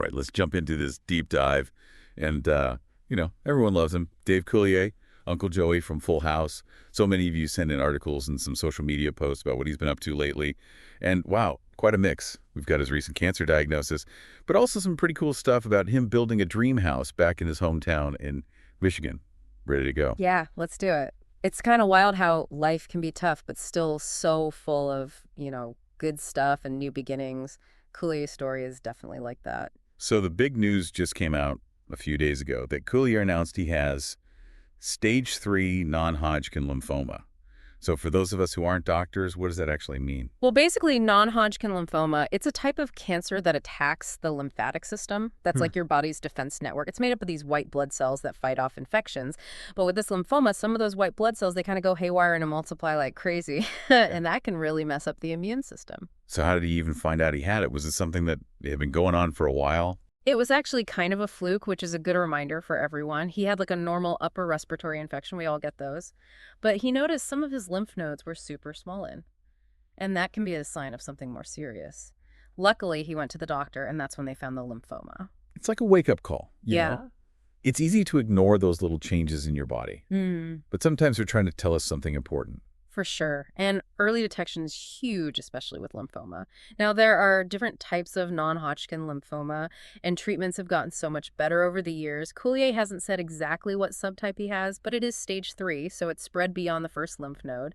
right, let's jump into this deep dive. And, everyone loves him. Dave Coulier, Uncle Joey from Full House. So many of you send in articles and some social media posts about what he's been up to lately. And wow, quite a mix. We've got his recent cancer diagnosis, but also some pretty cool stuff about him building a dream house back in his hometown in Michigan. Ready to go. Yeah, let's do it. It's kind of wild how life can be tough, but still so full of, good stuff and new beginnings. Coulier's story is definitely like that. So the big news just came out a few days ago that Coulier announced he has stage 3 non-Hodgkin lymphoma. So for those of us who aren't doctors, what does that actually mean? Well, basically, non-Hodgkin lymphoma, it's a type of cancer that attacks the lymphatic system. That's like your body's defense network. It's made up of these white blood cells that fight off infections. But with this lymphoma, some of those white blood cells, they kind of go haywire and multiply like crazy. And that can really mess up the immune system. So how did he even find out he had it? Was it something that had been going on for a while? It was actually kind of a fluke, which is a good reminder for everyone. He had like a normal upper respiratory infection. We all get those. But he noticed some of his lymph nodes were super swollen. And that can be a sign of something more serious. Luckily, he went to the doctor, and that's when they found the lymphoma. It's like a wake-up call. You Yeah. know? It's easy to ignore those little changes in your body. But sometimes they're trying to tell us something important. For sure. And early detection is huge, especially with lymphoma. Now, there are different types of non-Hodgkin lymphoma, and treatments have gotten so much better over the years. Coulier hasn't said exactly what subtype he has, but it is stage 3, so it's spread beyond the first lymph node.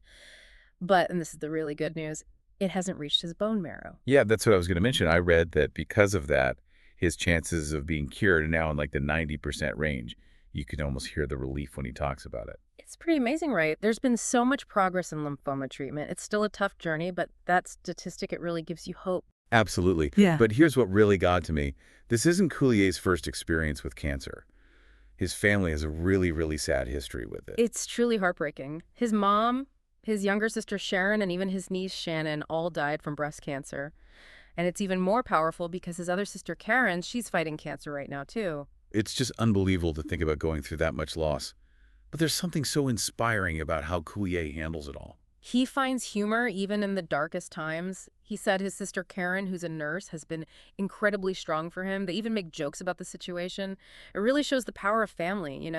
But, and this is the really good news, it hasn't reached his bone marrow. Yeah, that's what I was going to mention. I read that because of that, his chances of being cured are now in like the 90% range. You can almost hear the relief when he talks about it. It's pretty amazing, right? There's been so much progress in lymphoma treatment. It's still a tough journey, but that statistic, it really gives you hope. Absolutely. Yeah. But here's what really got to me. This isn't Coulier's first experience with cancer. His family has a really, really sad history with it. It's truly heartbreaking. His mom, his younger sister Sharon, and even his niece Shannon all died from breast cancer. And it's even more powerful because his other sister Karen, she's fighting cancer right now too. It's just unbelievable to think about going through that much loss. But there's something so inspiring about how Coulier handles it all. He finds humor even in the darkest times. He said his sister Karen, who's a nurse, has been incredibly strong for him. They even make jokes about the situation. It really shows the power of family,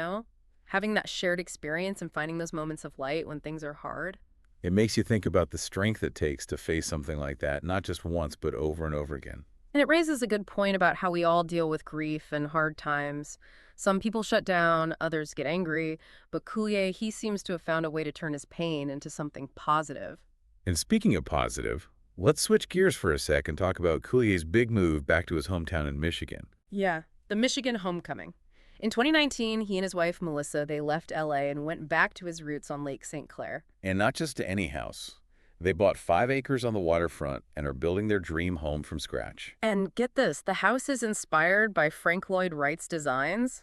Having that shared experience and finding those moments of light when things are hard. It makes you think about the strength it takes to face something like that, not just once, but over and over again. And it raises a good point about how we all deal with grief and hard times. Some people shut down, others get angry, but Coulier, he seems to have found a way to turn his pain into something positive. And speaking of positive, let's switch gears for a sec and talk about Coulier's big move back to his hometown in Michigan. Yeah, the Michigan homecoming. In 2019, he and his wife, Melissa, they left LA and went back to his roots on Lake St. Clair. And not just to any house. They bought 5 acres on the waterfront and are building their dream home from scratch. And get this, the house is inspired by Frank Lloyd Wright's designs.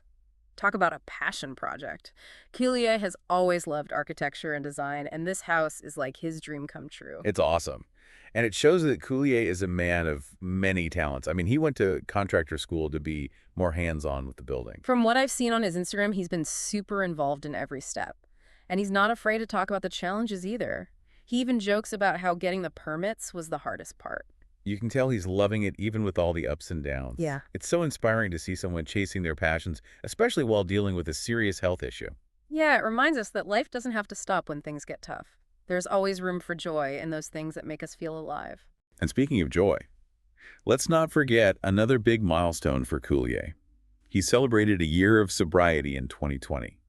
Talk about a passion project. Coulier has always loved architecture and design, and this house is like his dream come true. It's awesome. And it shows that Coulier is a man of many talents. I mean, he went to contractor school to be more hands-on with the building. From what I've seen on his Instagram, he's been super involved in every step. And he's not afraid to talk about the challenges either. He even jokes about how getting the permits was the hardest part. You can tell he's loving it even with all the ups and downs. Yeah. It's so inspiring to see someone chasing their passions, especially while dealing with a serious health issue. Yeah, it reminds us that life doesn't have to stop when things get tough. There's always room for joy in those things that make us feel alive. And speaking of joy, let's not forget another big milestone for Coulier. He celebrated a year of sobriety in 2020.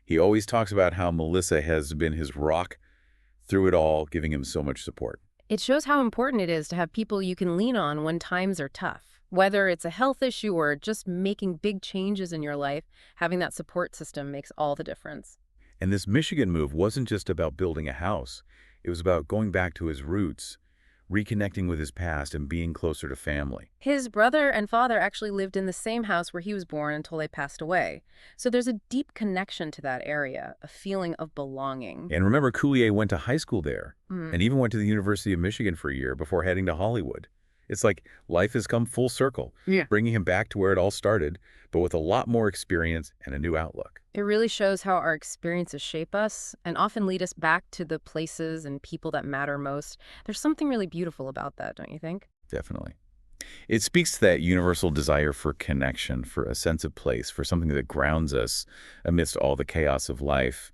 He always talks about how Melissa has been his rock through it all, giving him so much support. It shows how important it is to have people you can lean on when times are tough. Whether it's a health issue or just making big changes in your life, having that support system makes all the difference. And this Michigan move wasn't just about building a house. It was about going back to his roots, reconnecting with his past, and being closer to family. His brother and father actually lived in the same house where he was born until they passed away. So there's a deep connection to that area, a feeling of belonging. And remember, Coulier went to high school there and even went to the University of Michigan for a year before heading to Hollywood. It's like life has come full circle, bringing him back to where it all started, but with a lot more experience and a new outlook. It really shows how our experiences shape us and often lead us back to the places and people that matter most. There's something really beautiful about that, don't you think? Definitely. It speaks to that universal desire for connection, for a sense of place, for something that grounds us amidst all the chaos of life.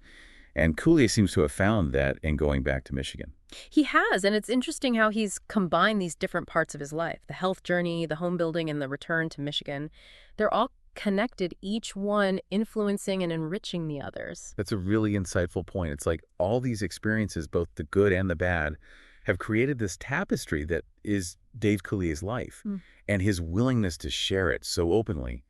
And Coulier seems to have found that in going back to Michigan. He has, and it's interesting how he's combined these different parts of his life, the health journey, the home building, and the return to Michigan. They're all connected, each one influencing and enriching the others. That's a really insightful point. It's like all these experiences, both the good and the bad, have created this tapestry that is Dave Coulier's life. And his willingness to share it so openly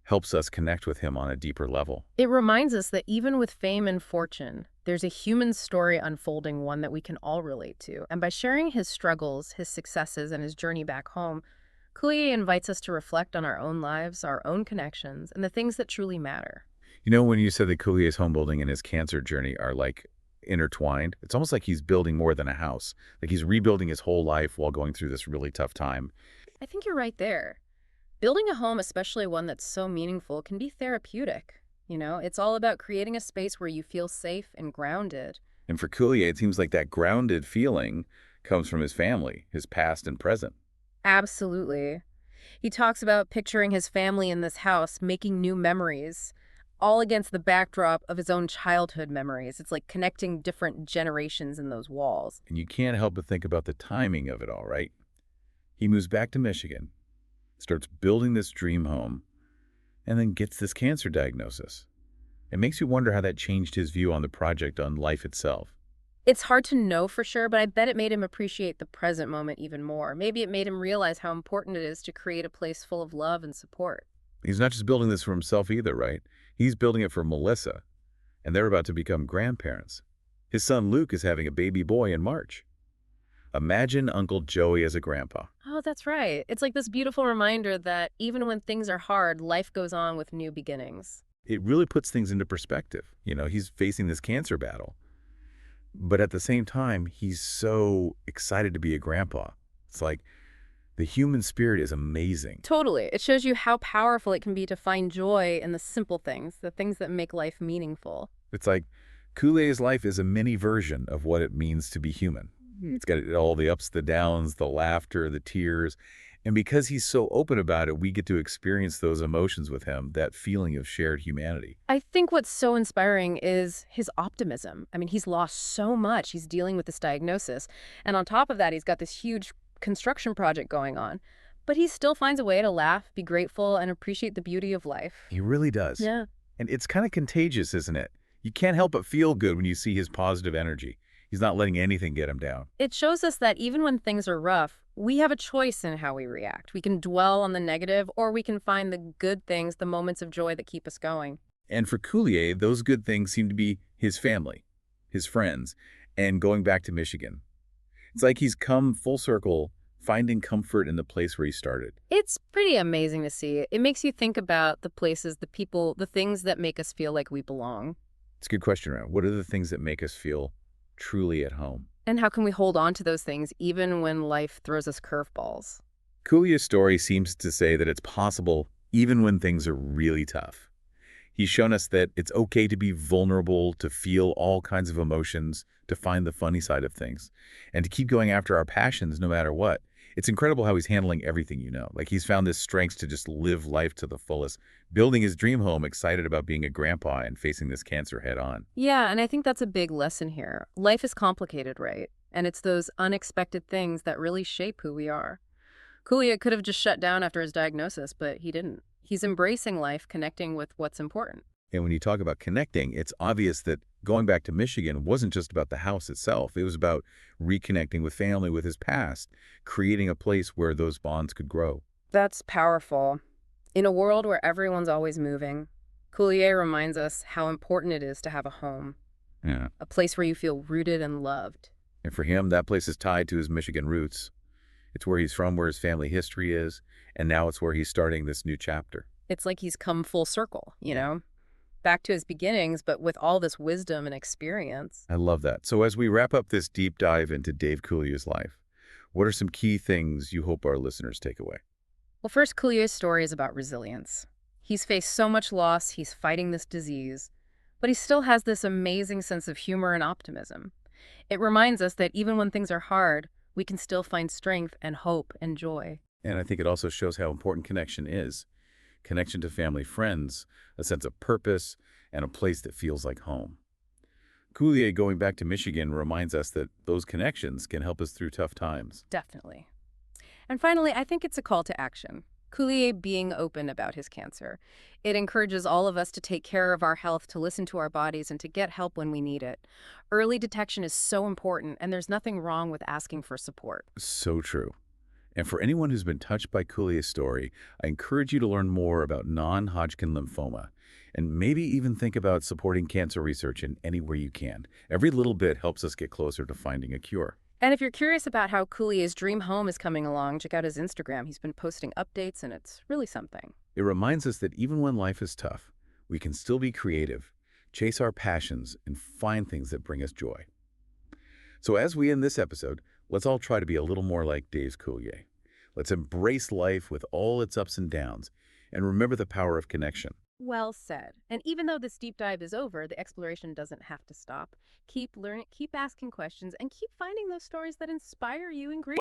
helps us connect with him on a deeper level. It reminds us that even with fame and fortune, there's a human story unfolding, one that we can all relate to. And by sharing his struggles, his successes, and his journey back home, Coulier invites us to reflect on our own lives, our own connections, and the things that truly matter. You know, when you said that Coulier's home building and his cancer journey are like intertwined, it's almost like he's building more than a house. Like he's rebuilding his whole life while going through this really tough time. I think you're right there. Building a home, especially one that's so meaningful, can be therapeutic. It's all about creating a space where you feel safe and grounded. And for Coulier, it seems like that grounded feeling comes from his family, his past and present. Absolutely. He talks about picturing his family in this house, making new memories, all against the backdrop of his own childhood memories. It's like connecting different generations in those walls. And you can't help but think about the timing of it all, right? He moves back to Michigan, starts building this dream home, and then gets this cancer diagnosis. It makes you wonder how that changed his view on the project, on life itself. It's hard to know for sure, but I bet it made him appreciate the present moment even more. Maybe it made him realize how important it is to create a place full of love and support. He's not just building this for himself either, right? He's building it for Melissa, and they're about to become grandparents. His son Luke is having a baby boy in March. Imagine Uncle Joey as a grandpa. Oh, that's right. It's like this beautiful reminder that even when things are hard, life goes on with new beginnings. It really puts things into perspective. He's facing this cancer battle. But at the same time, he's so excited to be a grandpa. It's like the human spirit is amazing. Totally. It shows you how powerful it can be to find joy in the simple things, the things that make life meaningful. It's like Coulier's life is a mini version of what it means to be human. It's got all the ups, the downs, the laughter, the tears. And because he's so open about it, we get to experience those emotions with him, that feeling of shared humanity. I think what's so inspiring is his optimism. I mean, he's lost so much. He's dealing with this diagnosis. And on top of that, he's got this huge construction project going on. But he still finds a way to laugh, be grateful, and appreciate the beauty of life. He really does. Yeah. And it's kind of contagious, isn't it? You can't help but feel good when you see his positive energy. He's not letting anything get him down. It shows us that even when things are rough, we have a choice in how we react. We can dwell on the negative, or we can find the good things, the moments of joy that keep us going. And for Coulier, those good things seem to be his family, his friends, and going back to Michigan. It's like he's come full circle, finding comfort in the place where he started. It's pretty amazing to see. It makes you think about the places, the people, the things that make us feel like we belong. It's a good question, Ryan. What are the things that make us feel truly at home? And how can we hold on to those things even when life throws us curveballs? Coulier's story seems to say that it's possible even when things are really tough. He's shown us that it's okay to be vulnerable, to feel all kinds of emotions, to find the funny side of things, and to keep going after our passions no matter what. It's incredible how he's handling everything, Like he's found this strength to just live life to the fullest, building his dream home, excited about being a grandpa and facing this cancer head on. Yeah, and I think that's a big lesson here. Life is complicated, right? And it's those unexpected things that really shape who we are. Coulier could have just shut down after his diagnosis, but he didn't. He's embracing life, connecting with what's important. And when you talk about connecting, it's obvious that going back to Michigan wasn't just about the house itself. It was about reconnecting with family, with his past, creating a place where those bonds could grow. That's powerful. In a world where everyone's always moving, Coulier reminds us how important it is to have a home. Yeah. A place where you feel rooted and loved. And for him, that place is tied to his Michigan roots. It's where he's from, where his family history is, and now it's where he's starting this new chapter. It's like he's come full circle, back to his beginnings, but with all this wisdom and experience. I love that. So as we wrap up this deep dive into Dave Coulier's life, what are some key things you hope our listeners take away? Well, first, Coulier's story is about resilience. He's faced so much loss, he's fighting this disease, but he still has this amazing sense of humor and optimism. It reminds us that even when things are hard, we can still find strength and hope and joy. And I think it also shows how important connection is. Connection to family, friends, a sense of purpose, and a place that feels like home. Coulier going back to Michigan reminds us that those connections can help us through tough times. Definitely. And finally, I think it's a call to action. Coulier being open about his cancer. It encourages all of us to take care of our health, to listen to our bodies, and to get help when we need it. Early detection is so important, and there's nothing wrong with asking for support. So true. And for anyone who's been touched by Coulier's story, I encourage you to learn more about non-Hodgkin lymphoma and maybe even think about supporting cancer research in any way you can. Every little bit helps us get closer to finding a cure. And if you're curious about how Coulier's dream home is coming along, check out his Instagram. He's been posting updates, and it's really something. It reminds us that even when life is tough, we can still be creative, chase our passions, and find things that bring us joy. So as we end this episode, let's all try to be a little more like Dave Coulier. Let's embrace life with all its ups and downs, and remember the power of connection. Well said. And even though this deep dive is over, the exploration doesn't have to stop. Keep learning, keep asking questions, and keep finding those stories that inspire you and grieve.